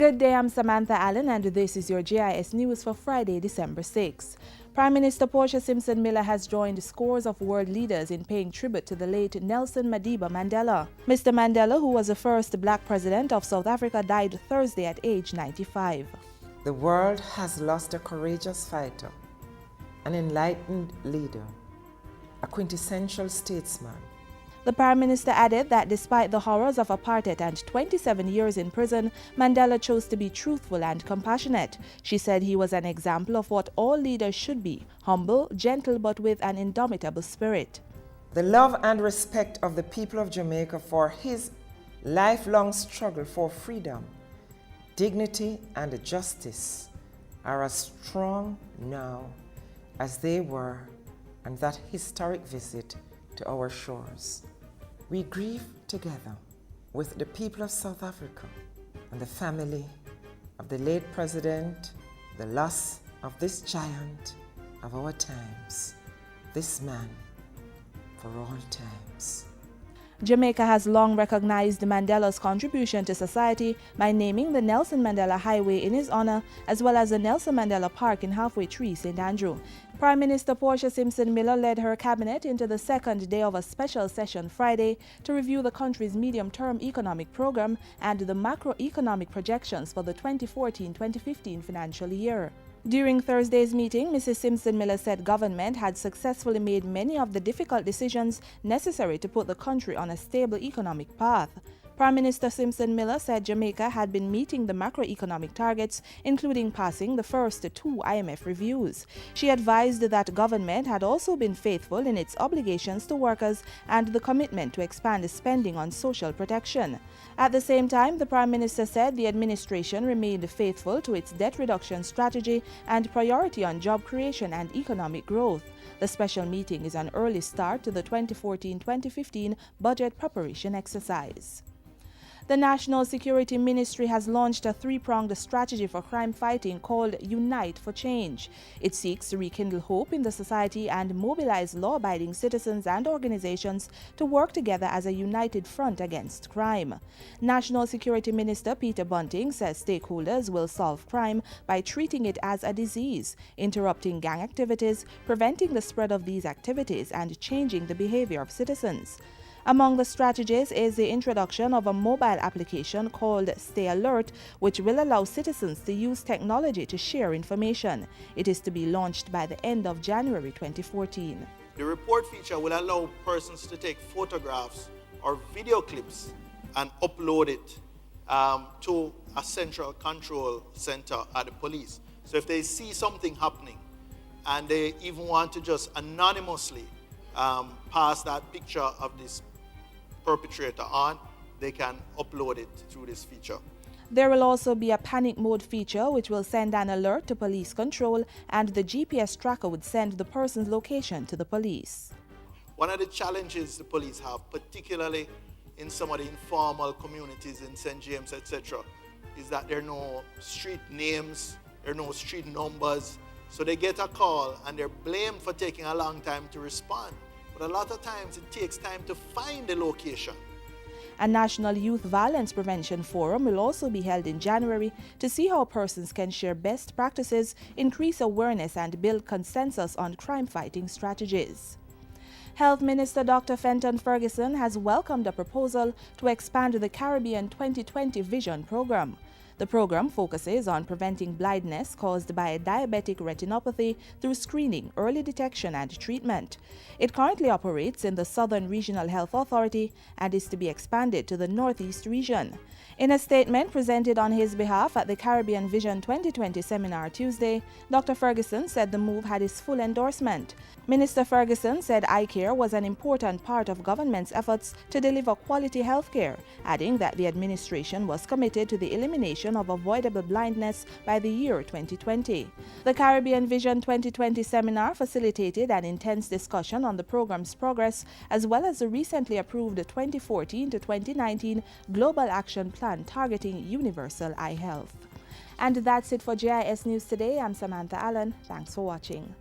Good day, I'm Samantha Allen and this is your JIS News for Friday, December 6. Prime Minister Portia Simpson Miller has joined scores of world leaders in paying tribute to the late Nelson Madiba Mandela. Mr. Mandela, who was the first black president of South Africa, died Thursday at age 95. The world has lost a courageous fighter, an enlightened leader, a quintessential statesman. The Prime Minister added that despite the horrors of apartheid and 27 years in prison, Mandela chose to be truthful and compassionate. She said he was an example of what all leaders should be: humble, gentle, but with an indomitable spirit. The love and respect of the people of Jamaica for his lifelong struggle for freedom, dignity, and justice are as strong now as they were on that historic visit to our shores. We grieve together with the people of South Africa and the family of the late president the loss of this giant of our times, this man for all times. Jamaica has long recognized Mandela's contribution to society by naming the Nelson Mandela Highway in his honor, as well as the Nelson Mandela Park in Halfway Tree, St. Andrew. Prime Minister Portia Simpson Miller led her cabinet into the second day of a special session Friday to review the country's medium-term economic program and the macroeconomic projections for the 2014-2015 financial year. During Thursday's meeting, Mrs. Simpson Miller said government had successfully made many of the difficult decisions necessary to put the country on a stable economic path. Prime Minister Simpson Miller said Jamaica had been meeting the macroeconomic targets, including passing the first two IMF reviews. She advised that government had also been faithful in its obligations to workers and the commitment to expand spending on social protection. At the same time, the Prime Minister said the administration remained faithful to its debt reduction strategy and priority on job creation and economic growth. The special meeting is an early start to the 2014-2015 budget preparation exercise. The National Security Ministry has launched a three-pronged strategy for crime fighting called Unite for Change. It seeks to rekindle hope in the society and mobilize law-abiding citizens and organizations to work together as a united front against crime. National Security Minister Peter Bunting says stakeholders will solve crime by treating it as a disease, interrupting gang activities, preventing the spread of these activities, and changing the behavior of citizens. Among the strategies is the introduction of a mobile application called Stay Alert, which will allow citizens to use technology to share information. It is to be launched by the end of January 2014. The report feature will allow persons to take photographs or video clips and upload it to a central control center at the police. So if they see something happening and they even want to just anonymously pass that picture of this perpetrator on, they can upload it through this feature. There will also be a panic mode feature which will send an alert to police control, and the GPS tracker would send the person's location to the police. One of the challenges the police have, particularly in some of the informal communities in St. James, etc., is that there are no street names, there are no street numbers. So they get a call and they're blamed for taking a long time to respond. But a lot of times it takes time to find the location. A National Youth Violence Prevention Forum will also be held in January to see how persons can share best practices, increase awareness, and build consensus on crime-fighting strategies. Health Minister Dr. Fenton Ferguson has welcomed a proposal to expand the Caribbean 2020 Vision Program. The program focuses on preventing blindness caused by diabetic retinopathy through screening, early detection, and treatment. It currently operates in the Southern Regional Health Authority and is to be expanded to the Northeast region. In a statement presented on his behalf at the Caribbean Vision 2020 seminar Tuesday, Dr. Ferguson said the move had his full endorsement. Minister Ferguson said eye care was an important part of government's efforts to deliver quality health care, adding that the administration was committed to the elimination of avoidable blindness by the year 2020. The Caribbean Vision 2020 seminar facilitated an intense discussion on the program's progress, as well as the recently approved 2014 to 2019 Global Action Plan targeting universal eye health. And that's it for JIS News today. I'm Samantha Allen. Thanks for watching.